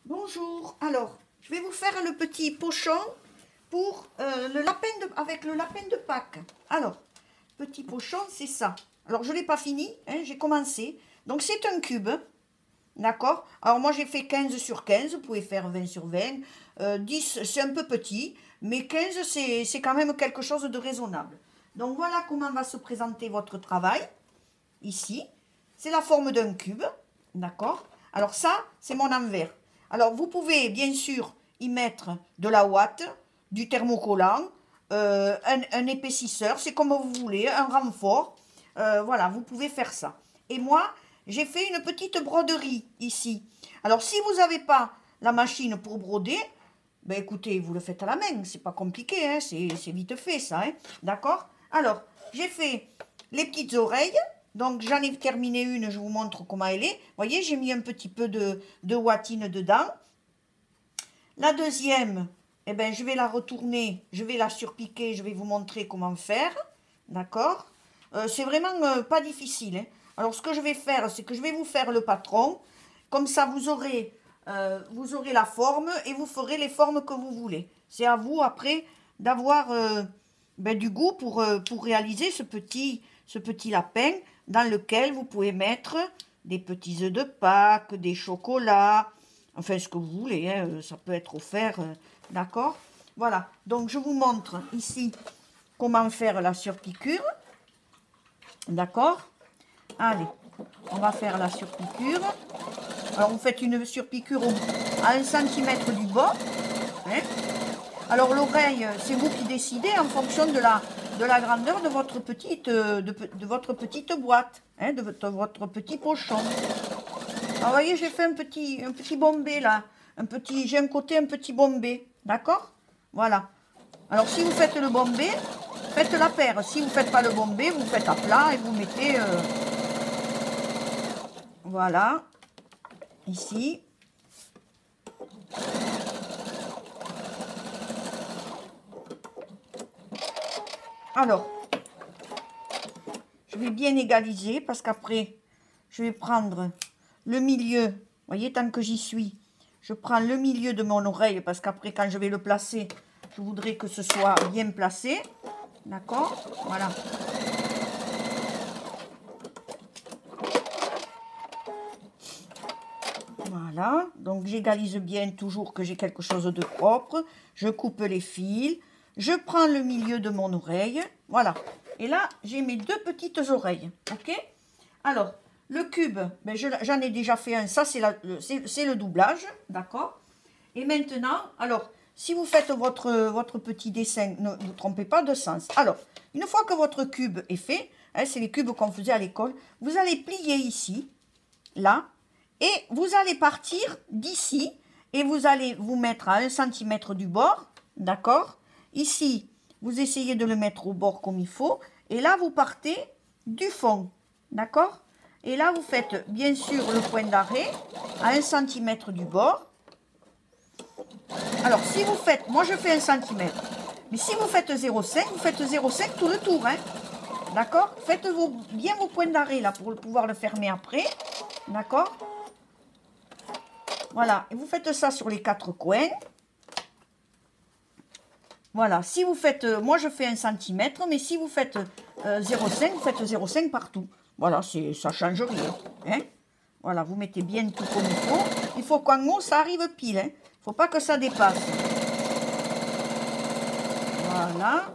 Bonjour, alors je vais vous faire le petit pochon pour avec le lapin de Pâques. Alors, petit pochon, c'est ça. Alors je ne l'ai pas fini, hein, j'ai commencé. Donc c'est un cube, d'accord. Alors moi j'ai fait 15 sur 15, vous pouvez faire 20 sur 20. 10 c'est un peu petit, mais 15 c'est quand même quelque chose de raisonnable. Donc voilà comment va se présenter votre travail, ici. C'est la forme d'un cube, d'accord. Alors ça, c'est mon envers. Alors, vous pouvez, bien sûr, y mettre de la ouate, du thermocollant, un épaississeur, c'est comme vous voulez, un renfort. Voilà, vous pouvez faire ça. Et moi, j'ai fait une petite broderie ici. Alors, si vous n'avez pas la machine pour broder, ben écoutez, vous le faites à la main. C'est pas compliqué, hein, c'est vite fait, ça. Hein, d'accord. Alors, j'ai fait les petites oreilles. Donc, j'en ai terminé une, je vous montre comment elle est. Vous voyez, j'ai mis un petit peu de ouatine dedans. La deuxième, eh ben, je vais la retourner, je vais la surpiquer, je vais vous montrer comment faire. D'accord. C'est vraiment pas difficile. Hein. Alors, ce que je vais faire, c'est que je vais vous faire le patron. Comme ça, vous aurez la forme et vous ferez les formes que vous voulez. C'est à vous, après, d'avoir du goût pour réaliser ce petit lapin dans lequel vous pouvez mettre des petits œufs de Pâques, des chocolats, enfin ce que vous voulez, hein, ça peut être offert, d'accord. Voilà, donc je vous montre ici comment faire la surpiqûre, d'accord. Allez, on va faire la surpiqûre. Alors vous faites une surpiqûre à 1 cm du bas, hein. Alors l'oreille, c'est vous qui décidez en fonction de la grandeur de votre petite, boîte, hein, de votre petit pochon. Alors vous voyez, j'ai fait un petit bombé là, j'ai un côté un petit bombé, d'accord. Voilà. Alors si vous faites le bombé, faites la paire. Si vous ne faites pas le bombé, vous faites à plat et vous mettez, voilà, ici. Alors, je vais bien égaliser parce qu'après, je vais prendre le milieu. Vous voyez, tant que j'y suis, je prends le milieu de mon oreille parce qu'après, quand je vais le placer, je voudrais que ce soit bien placé. D'accord? Voilà. Voilà. Donc, j'égalise bien toujours que j'ai quelque chose de propre. Je coupe les fils. Je prends le milieu de mon oreille. Voilà. Et là, j'ai mes deux petites oreilles. OK? Alors, le cube, ben j'en ai déjà fait un. Ça, c'est le doublage. D'accord? Et maintenant, alors, si vous faites votre petit dessin, ne vous trompez pas de sens. Alors, une fois que votre cube est fait, hein, c'est les cubes qu'on faisait à l'école, vous allez plier ici, là, et vous allez partir d'ici, et vous allez vous mettre à 1 cm du bord, d'accord? Ici, vous essayez de le mettre au bord comme il faut. Et là, vous partez du fond. D'accord? Et là, vous faites bien sûr le point d'arrêt à 1 cm du bord. Alors, si vous faites... Moi, je fais 1 cm. Mais si vous faites 0,5, vous faites 0,5 tout le tour. Hein? D'accord? Faites bien vos points d'arrêt là pour pouvoir le fermer après. D'accord? Voilà. Et vous faites ça sur les 4 coins. Voilà, si vous faites, moi je fais 1 cm, mais si vous faites 0,5, vous faites 0,5 partout. Voilà, ça change rien. Hein? Voilà, vous mettez bien tout comme il faut. Il faut qu'en haut, ça arrive pile. Il ne faut pas que ça dépasse. Voilà.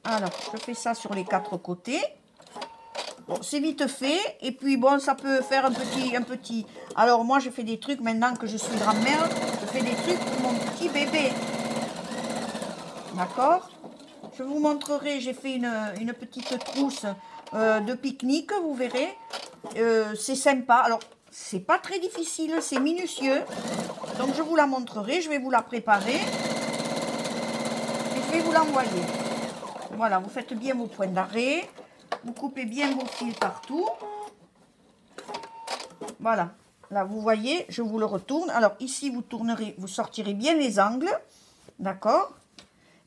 Alors, je fais ça sur les 4 côtés. Bon, c'est vite fait. Et puis, bon, ça peut faire un petit... Alors, moi, je fais des trucs, maintenant que je suis grand-mère, je fais des trucs pour mon petit bébé. D'accord? Je vous montrerai, j'ai fait une petite trousse de pique-nique, vous verrez. C'est sympa. Alors, c'est pas très difficile, c'est minutieux. Donc, je vous la montrerai, je vais vous la préparer. Et je vais vous l'envoyer. Voilà, vous faites bien vos points d'arrêt. Vous coupez bien vos fils partout. Voilà. Là, vous voyez, je vous le retourne. Alors, ici, vous sortirez bien les angles. D'accord?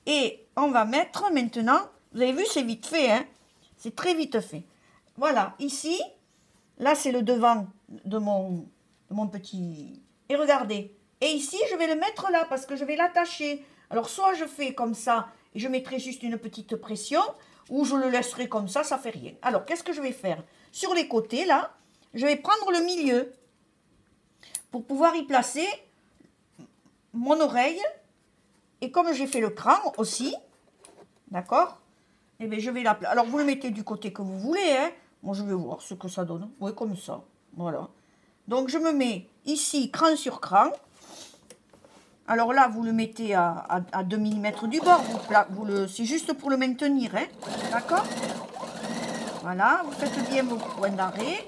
Et on va mettre maintenant... Vous avez vu, c'est vite fait, hein? C'est très vite fait. Voilà, ici, là, c'est le devant de mon de mon petit... Et regardez. Et ici, je vais le mettre là parce que je vais l'attacher. Alors, soit je fais comme ça et je mettrai juste une petite pression, ou je le laisserai comme ça fait rien. Alors, qu'est-ce que je vais faire? Sur les côtés, là, je vais prendre le milieu pour pouvoir y placer mon oreille. Et comme j'ai fait le crâne aussi, d'accord? Eh bien, je vais la... Alors, vous le mettez du côté que vous voulez, hein. Moi, je vais voir ce que ça donne. Oui, comme ça. Voilà. Donc, je me mets ici, cran sur cran. Alors là, vous le mettez à 2 mm du bord. C'est juste pour le maintenir, hein. D'accord? Voilà, vous faites bien vos points d'arrêt.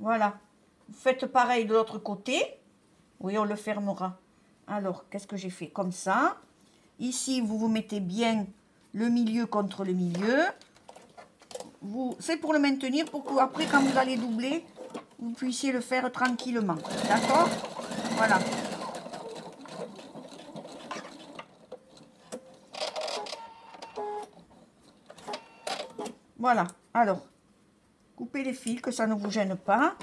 Voilà. Vous faites pareil de l'autre côté. Oui, on le fermera. Alors, qu'est-ce que j'ai fait? Comme ça. Ici, vous vous mettez bien le milieu contre le milieu. C'est pour le maintenir, pour que après, quand vous allez doubler, vous puissiez le faire tranquillement. D'accord? Voilà. Voilà. Alors, coupez les fils, que ça ne vous gêne pas.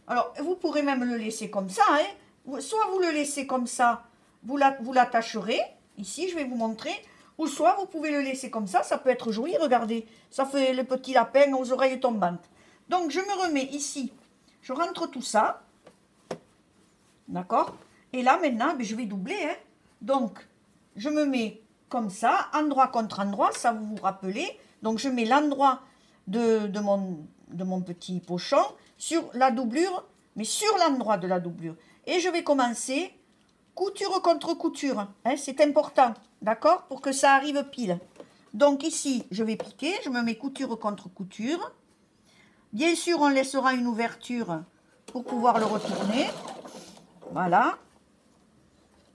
Alors, vous pourrez même le laisser comme ça, hein. Soit vous le laissez comme ça, vous l'attacherez. Ici, je vais vous montrer. Ou soit vous pouvez le laisser comme ça peut être joli, regardez. Ça fait le petit lapin aux oreilles tombantes. Donc, je me remets ici. Je rentre tout ça. D'accord? Et là, maintenant, je vais doubler, hein. Donc, je me mets comme ça, endroit contre endroit, ça vous vous rappelez. Donc, je mets l'endroit de mon petit pochon sur la doublure, mais sur l'endroit de la doublure. Et je vais commencer couture contre couture, hein, c'est important, d'accord, pour que ça arrive pile. Donc ici, je vais piquer, je me mets couture contre couture. Bien sûr, on laissera une ouverture pour pouvoir le retourner. Voilà.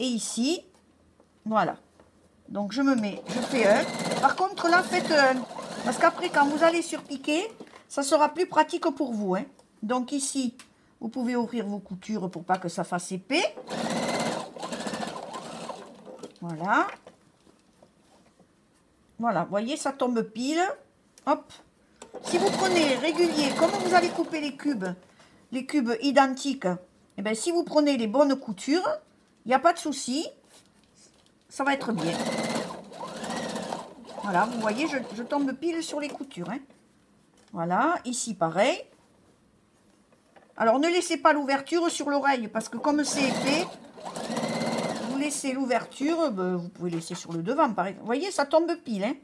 Et ici, voilà. Donc je me mets, je fais un. Par contre là, faites un. Parce qu'après, quand vous allez surpiquer, ça sera plus pratique pour vous, hein. Donc ici, vous pouvez ouvrir vos coutures pour pas que ça fasse épais. Voilà. Voilà, vous voyez, ça tombe pile. Hop. Si vous prenez régulier, comme vous allez couper les cubes identiques, et bien si vous prenez les bonnes coutures, il n'y a pas de souci. Ça va être bien. Voilà, vous voyez, je tombe pile sur les coutures, hein. Voilà, ici pareil. Alors, ne laissez pas l'ouverture sur l'oreille, parce que comme c'est épais, vous laissez l'ouverture, vous pouvez laisser sur le devant, pareil. Vous voyez, ça tombe pile, hein.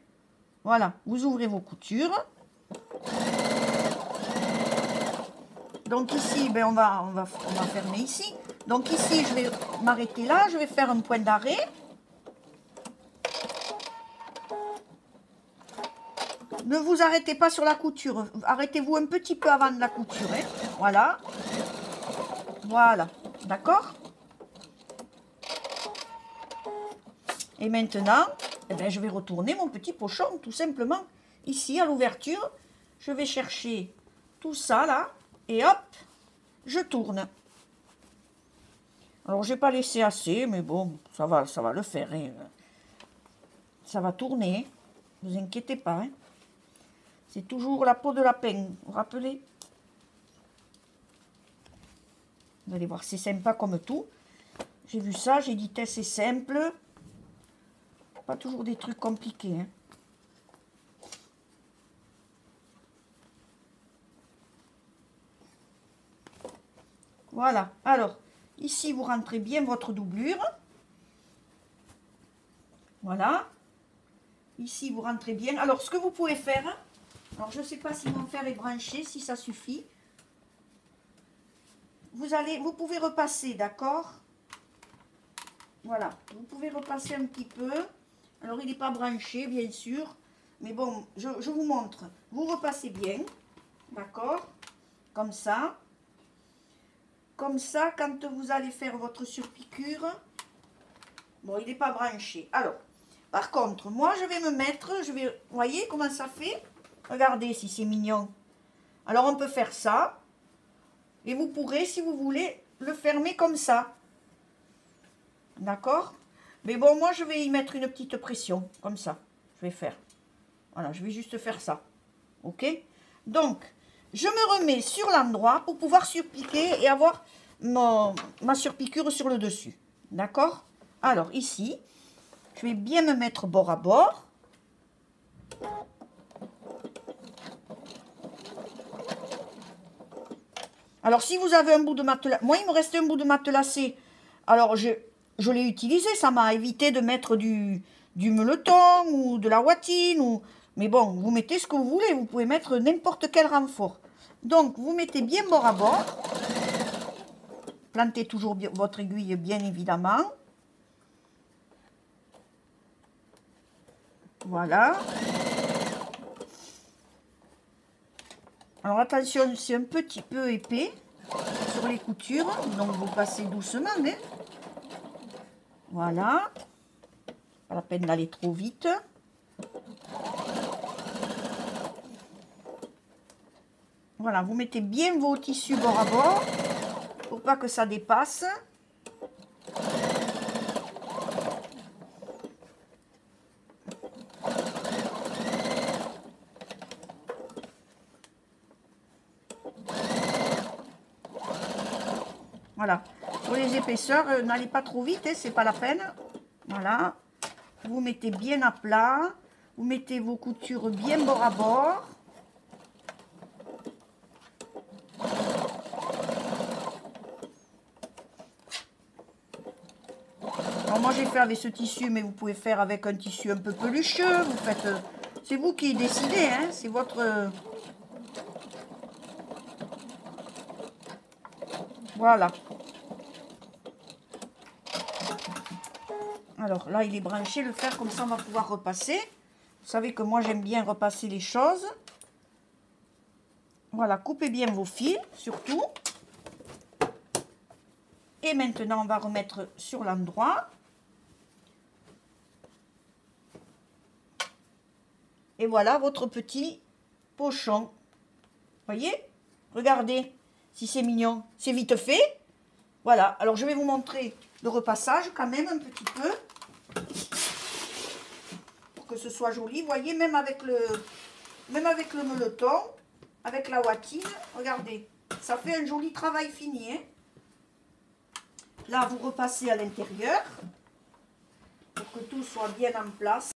Voilà, vous ouvrez vos coutures. Donc ici, on va fermer ici. Donc ici, je vais m'arrêter là, je vais faire un point d'arrêt. Ne vous arrêtez pas sur la couture. Arrêtez-vous un petit peu avant de la couture, hein. Voilà. Voilà. D'accord? Et maintenant, je vais retourner mon petit pochon, tout simplement. Ici, à l'ouverture, je vais chercher tout ça, là. Et hop, je tourne. Alors, je n'ai pas laissé assez, mais bon, ça va le faire, hein. Ça va tourner. Ne vous inquiétez pas, hein. C'est toujours la peau de lapin, vous vous rappelez? Vous allez voir, c'est sympa comme tout. J'ai vu ça, j'ai dit, c'est simple. Pas toujours des trucs compliqués, hein. Voilà. Alors, ici, vous rentrez bien votre doublure. Voilà. Ici, vous rentrez bien. Alors, ce que vous pouvez faire... Alors, je ne sais pas si mon fer est branché, si ça suffit. Vous pouvez repasser, d'accord? Voilà. Vous pouvez repasser un petit peu. Alors, il n'est pas branché, bien sûr. Mais bon, je vous montre. Vous repassez bien. D'accord? Comme ça. Comme ça, quand vous allez faire votre surpiqûre, bon, il n'est pas branché. Alors, par contre, moi, je vais me mettre, vous voyez comment ça fait? Regardez si c'est mignon. Alors, on peut faire ça. Et vous pourrez, si vous voulez, le fermer comme ça. D'accord? Mais bon, moi, je vais y mettre une petite pression, comme ça. Je vais faire. Voilà, je vais juste faire ça. Ok? Donc, je me remets sur l'endroit pour pouvoir surpiquer et avoir ma surpiqûre sur le dessus. D'accord? Alors, ici, je vais bien me mettre bord à bord. Alors, si vous avez un bout de matelas, moi, il me restait un bout de matelassé. Alors, je l'ai utilisé, ça m'a évité de mettre du meuleton ou de la watine. Mais bon, vous mettez ce que vous voulez, vous pouvez mettre n'importe quel renfort. Donc, vous mettez bien bord à bord. Plantez toujours bien, votre aiguille, bien évidemment. Voilà. Alors attention, c'est un petit peu épais sur les coutures, donc vous passez doucement. Hein. Voilà. Pas la peine d'aller trop vite. Voilà, vous mettez bien vos tissus bord à bord pour pas que ça dépasse. Voilà, pour les épaisseurs, n'allez pas trop vite, hein, c'est pas la peine. Voilà, vous mettez bien à plat, vous mettez vos coutures bien bord à bord. Alors moi j'ai fait avec ce tissu, mais vous pouvez faire avec un tissu un peu pelucheux. Vous faites, c'est vous qui décidez, hein, c'est votre. Voilà. Alors là, il est branché, le fer, comme ça on va pouvoir repasser. Vous savez que moi j'aime bien repasser les choses. Voilà, coupez bien vos fils, surtout. Et maintenant, on va remettre sur l'endroit. Et voilà votre petit pochon. Voyez? Regardez si c'est mignon. C'est vite fait. Voilà, alors je vais vous montrer le repassage quand même un petit peu. Pour que ce soit joli. Vous voyez, même avec le meuleton, avec la watine, regardez, ça fait un joli travail fini. Hein. Là, vous repassez à l'intérieur pour que tout soit bien en place.